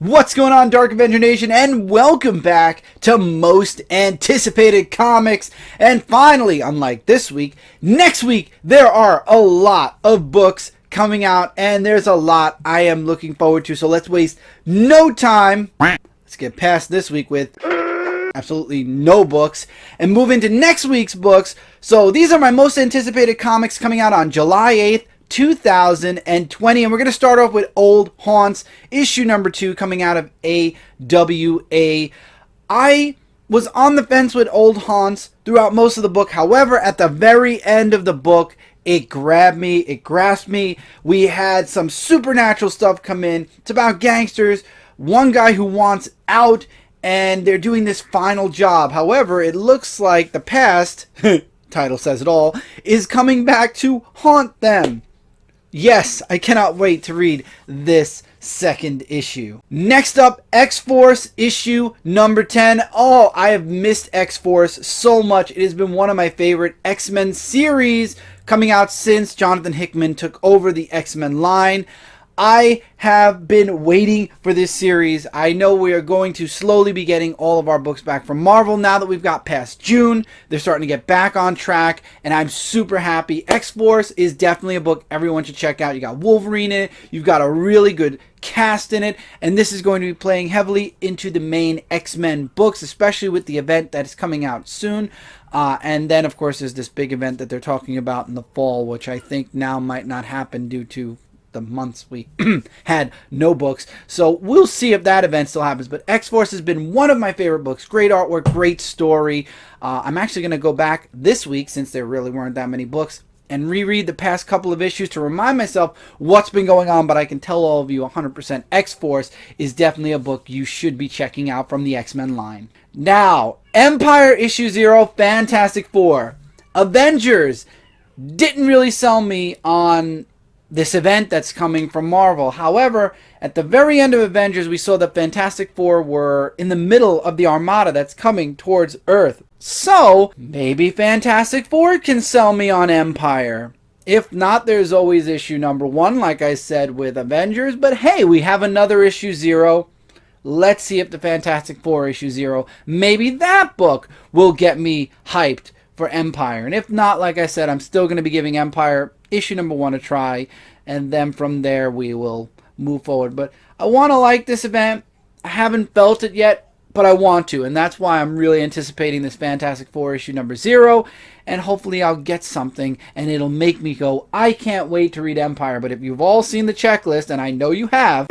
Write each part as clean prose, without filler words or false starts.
What's going on, Dark Avenger Nation, and welcome back to Most Anticipated Comics. And finally, unlike this week, next week there are a lot of books coming out, and there's a lot I am looking forward to. So let's waste no time. Let's get past this week with absolutely no books and move into next week's books. So these are my most anticipated comics coming out on July 8th. 2020, and we're going to start off with Old Haunts, issue number 2, coming out of AWA. I was on the fence with Old Haunts throughout most of the book. However, at the very end of the book, it grabbed me, it grasped me. We had some supernatural stuff come in. It's about gangsters, one guy who wants out, and they're doing this final job. However, it looks like the past, title says it all, is coming back to haunt them. Yes, I cannot wait to read this second issue. Next up, XForce issue number 10. Oh, I have missed XForce so much. It has been one of my favorite X-Men series coming out since Jonathan Hickman took over the X-Men line. I have been waiting for this series. I know we are going to slowly be getting all of our books back from Marvel now that we've got past June. They're starting to get back on track, and I'm super happy. X-Force is definitely a book everyone should check out. You got Wolverine in it. You've got a really good cast in it, and this is going to be playing heavily into the main X-Men books, especially with the event that is coming out soon. And then, of course, there's this big event that they're talking about in the fall, which I think now might not happen due to the months we had no books. So we'll see if that event still happens. But X-Force has been one of my favorite books. Great artwork, great story. I'm actually going to go back this week, since there really weren't that many books, and reread the past couple of issues to remind myself what's been going on. But I can tell all of you 100% X-Force is definitely a book you should be checking out from the X-Men line. Now, Empire issue 0, Fantastic Four. Avengers didn't really sell me on this event that's coming from Marvel. However, at the very end of Avengers, we saw that Fantastic Four were in the middle of the armada that's coming towards Earth. So, maybe Fantastic Four can sell me on Empire. If not, there's always issue number 1, like I said, with Avengers. But hey, we have another issue 0. Let's see if the Fantastic Four issue 0, maybe that book will get me hyped for Empire. And if not, like I said, I'm still going to be giving Empire issue number 1 a try, and then from there we will move forward. But I want to like this event. I haven't felt it yet, but I want to, and that's why I'm really anticipating this Fantastic Four issue number 0, and hopefully I'll get something and it'll make me go, I can't wait to read Empire. But if you've all seen the checklist, and I know you have,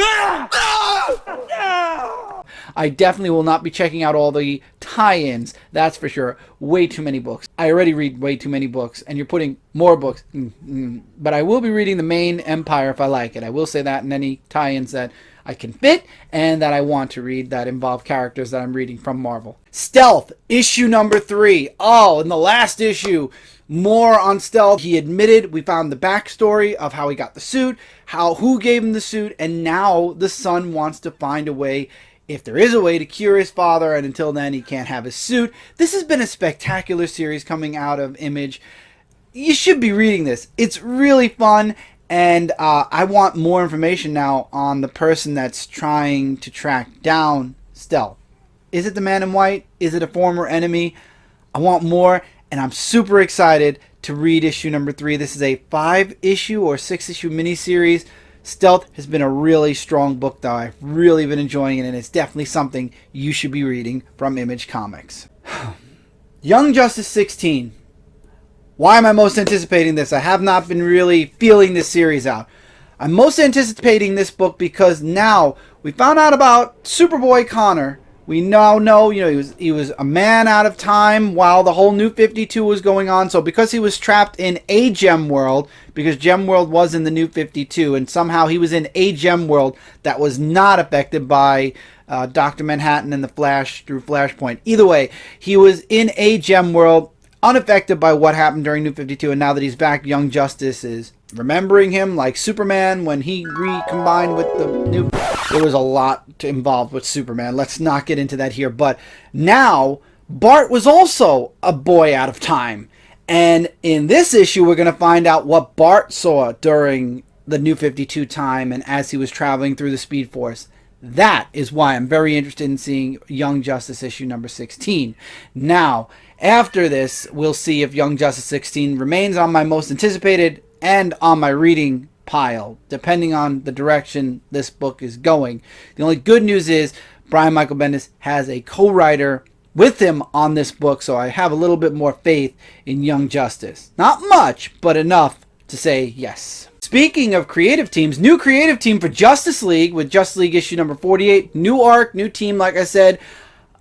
I definitely will not be checking out all the tie-ins, that's for sure. Way too many books. I already read way too many books, and you're putting more books. But I will be reading the main Empire if I like it. I will say that, and any tie-ins that I can fit and that I want to read that involve characters that I'm reading from Marvel. Stealth, issue number 3. Oh, in the last issue, more on Stealth. He admitted we found the backstory of how he got the suit, who gave him the suit, and now the son wants to find a way, if there is a way, to cure his father, and until then he can't have his suit. This has been a spectacular series coming out of Image. You should be reading this. It's really fun, and I want more information now on the person that's trying to track down Stealth. Is it the Man in White? Is it a former enemy? I want more, and I'm super excited to read issue number 3. This is a 5-issue or 6-issue miniseries. Stealth has been a really strong book, though. I've really been enjoying it, and it's definitely something you should be reading from Image Comics. Young Justice 16. Why am I most anticipating this? I have not been really feeling this series out. I'm most anticipating this book because now we found out about Superboy Connor. We now know, he was a man out of time while the whole New 52 was going on. So because he was trapped in a gem world, because Gem World was in the New 52, and somehow he was in a gem world that was not affected by Dr. Manhattan and the Flash through Flashpoint. Either way, he was in a gem world, unaffected by what happened during New 52, and now that he's back, Young Justice is remembering him like Superman when he recombined with the new. There was a lot involved with Superman. Let's not get into that here. But now Bart was also a boy out of time. And in this issue, we're going to find out what Bart saw during the New 52 time and as he was traveling through the Speed Force. That is why I'm very interested in seeing Young Justice issue number 16. Now, after this, we'll see if Young Justice 16 remains on my most anticipated and on my reading pile, depending on the direction this book is going. The only good news is Brian Michael Bendis has a co-writer with him on this book, so I have a little bit more faith in Young Justice. Not much, but enough to say yes. Speaking of creative teams, new creative team for Justice League with Justice League issue number 48. New arc, new team, like I said.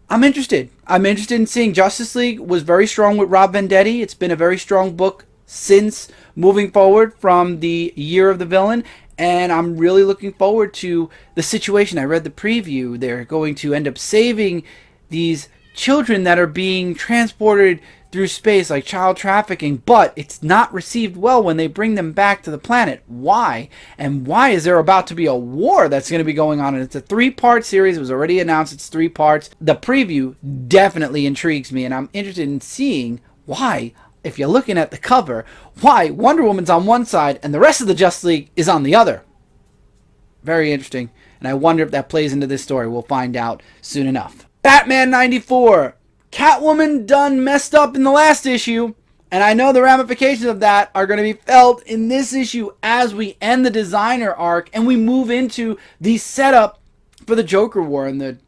I'm interested. I'm interested in seeing. Justice League was very strong with Rob Venditti. It's been a very strong book since moving forward from the Year of the Villain. And I'm really looking forward to the situation. I read the preview. They're going to end up saving these children that are being transported through space, like child trafficking, but it's not received well when they bring them back to the planet. Why? And why is there about to be a war that's going to be going on? And it's a 3-part series. It was already announced it's 3 parts. The preview definitely intrigues me, and I'm interested in seeing why, if you're looking at the cover, why Wonder Woman's on one side and the rest of the Justice League is on the other. Very interesting, and I wonder if that plays into this story. We'll find out soon enough. Batman 94. Catwoman done messed up in the last issue, and I know the ramifications of that are going to be felt in this issue as we end the designer arc and we move into the setup for the Joker War. And the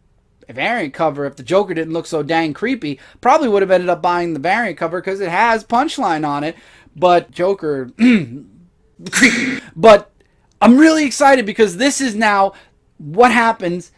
variant cover, if the Joker didn't look so dang creepy, probably would have ended up buying the variant cover because it has Punchline on it, but Joker creepy. But I'm really excited because this is now what happens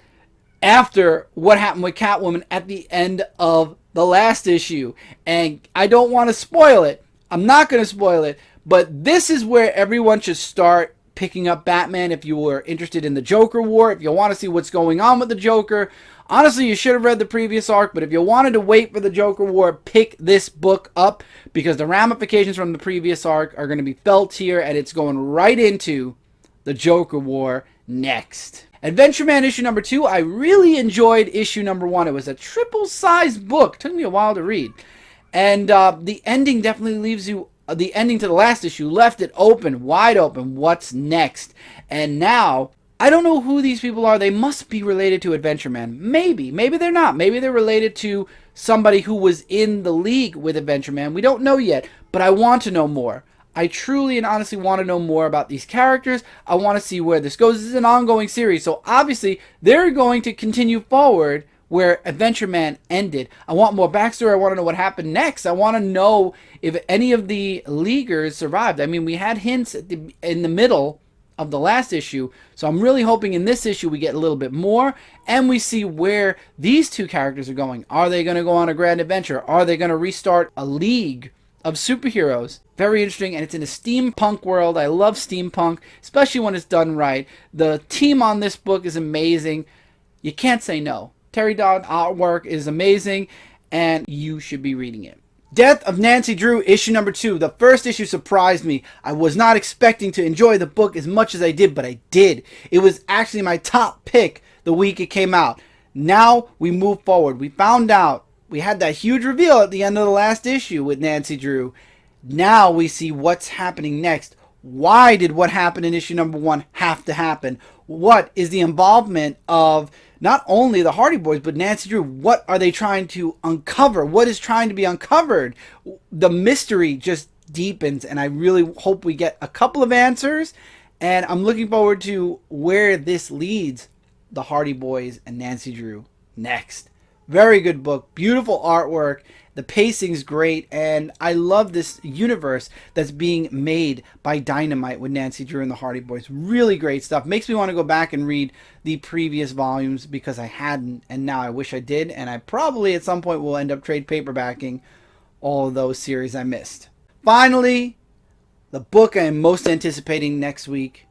after what happened with Catwoman at the end of the last issue. And I don't want to spoil it. I'm not going to spoil it. But this is where everyone should start picking up Batman if you were interested in the Joker War, if you want to see what's going on with the Joker. Honestly, you should have read the previous arc, but if you wanted to wait for the Joker War, pick this book up because the ramifications from the previous arc are going to be felt here, and it's going right into the Joker War next. Adventure Man issue number 2, I really enjoyed issue number 1. It was a triple-sized book. Took me a while to read. And the ending definitely leaves you, the ending to the last issue left it open, wide open. What's next? And now, I don't know who these people are. They must be related to Adventure Man. Maybe. Maybe they're not. Maybe they're related to somebody who was in the league with Adventure Man. We don't know yet, but I want to know more. I truly and honestly want to know more about these characters. I want to see where this goes. This is an ongoing series, so obviously they're going to continue forward where Adventure Man ended. I want more backstory. I want to know what happened next. I want to know if any of the Leaguers survived. I mean, we had hints in the middle of the last issue, so I'm really hoping in this issue we get a little bit more and we see where these two characters are going. Are they going to go on a grand adventure? Are they going to restart a league of superheroes? Very interesting, and it's in a steampunk world. I love steampunk, especially when it's done right. The team on this book is amazing. You can't say no. Terry Dodd artwork is amazing, and you should be reading it. Death of Nancy Drew, issue number 2. The first issue surprised me. I was not expecting to enjoy the book as much as I did, but I did. It was actually my top pick the week it came out. Now we move forward. We found out. We had that huge reveal at the end of the last issue with Nancy Drew. Now we see what's happening next. Why did what happened in issue number 1 have to happen? What is the involvement of not only the Hardy Boys, but Nancy Drew? What are they trying to uncover? What is trying to be uncovered? The mystery just deepens, and I really hope we get a couple of answers, and I'm looking forward to where this leads the Hardy Boys and Nancy Drew next. Very good book, beautiful artwork, the pacing's great, and I love this universe that's being made by Dynamite with Nancy Drew and the Hardy Boys. Really great stuff. Makes me want to go back and read the previous volumes because I hadn't, and now I wish I did, and I probably at some point will end up trade paperbacking all of those series I missed. Finally, the book I am most anticipating next week,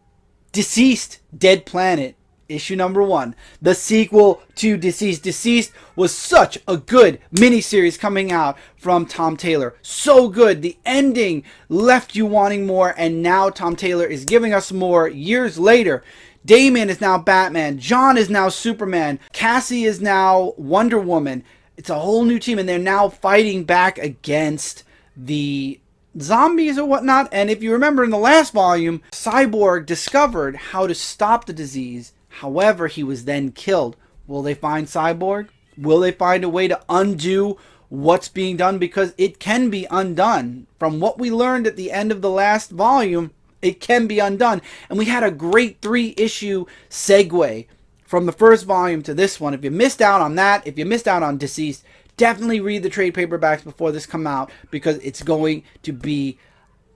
Deceased, Dead Planet. Issue number 1, the sequel to Deceased. Deceased was such a good miniseries coming out from Tom Taylor. So good. The ending left you wanting more, and now Tom Taylor is giving us more years later. Damian is now Batman. John is now Superman. Cassie is now Wonder Woman. It's a whole new team, and they're now fighting back against the zombies or whatnot. And if you remember in the last volume, Cyborg discovered how to stop the disease, However, he was then killed. Will they find Cyborg? Will they find a way to undo what's being done? Because it can be undone. From what we learned at the end of the last volume, it can be undone. And we had a great 3-issue segue from the first volume to this one. If you missed out on that, if you missed out on Deceased, definitely read the trade paperbacks before this come out, because it's going to be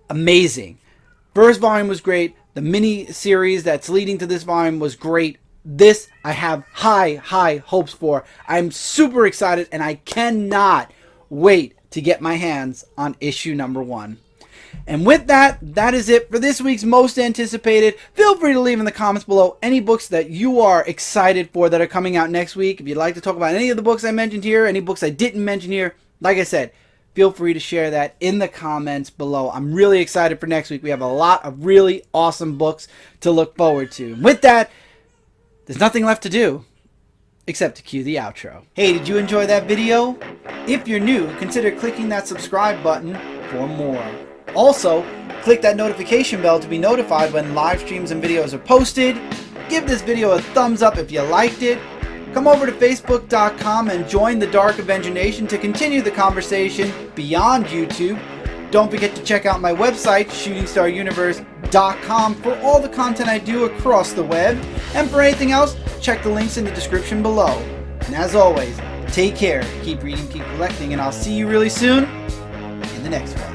amazing. First volume was great. The mini series that's leading to this volume was great. This I have high hopes for. I'm super excited, and I cannot wait to get my hands on issue number 1. And with that, that is it for this week's Most Anticipated. Feel free to leave in the comments below any books that you are excited for that are coming out next week. If you'd like to talk about any of the books I mentioned here, any books I didn't mention here, like I said, feel free to share that in the comments below. I'm really excited for next week. We have a lot of really awesome books to look forward to. And with that, there's nothing left to do except to cue the outro. Hey, did you enjoy that video? If you're new, consider clicking that subscribe button for more. Also, click that notification bell to be notified when live streams and videos are posted. Give this video a thumbs up if you liked it. Come over to Facebook.com and join the Dark Avenger Nation to continue the conversation beyond YouTube. Don't forget to check out my website, ShootingStarUniverse.com, for all the content I do across the web. And for anything else, check the links in the description below. And as always, take care, keep reading, keep collecting, and I'll see you really soon in the next one.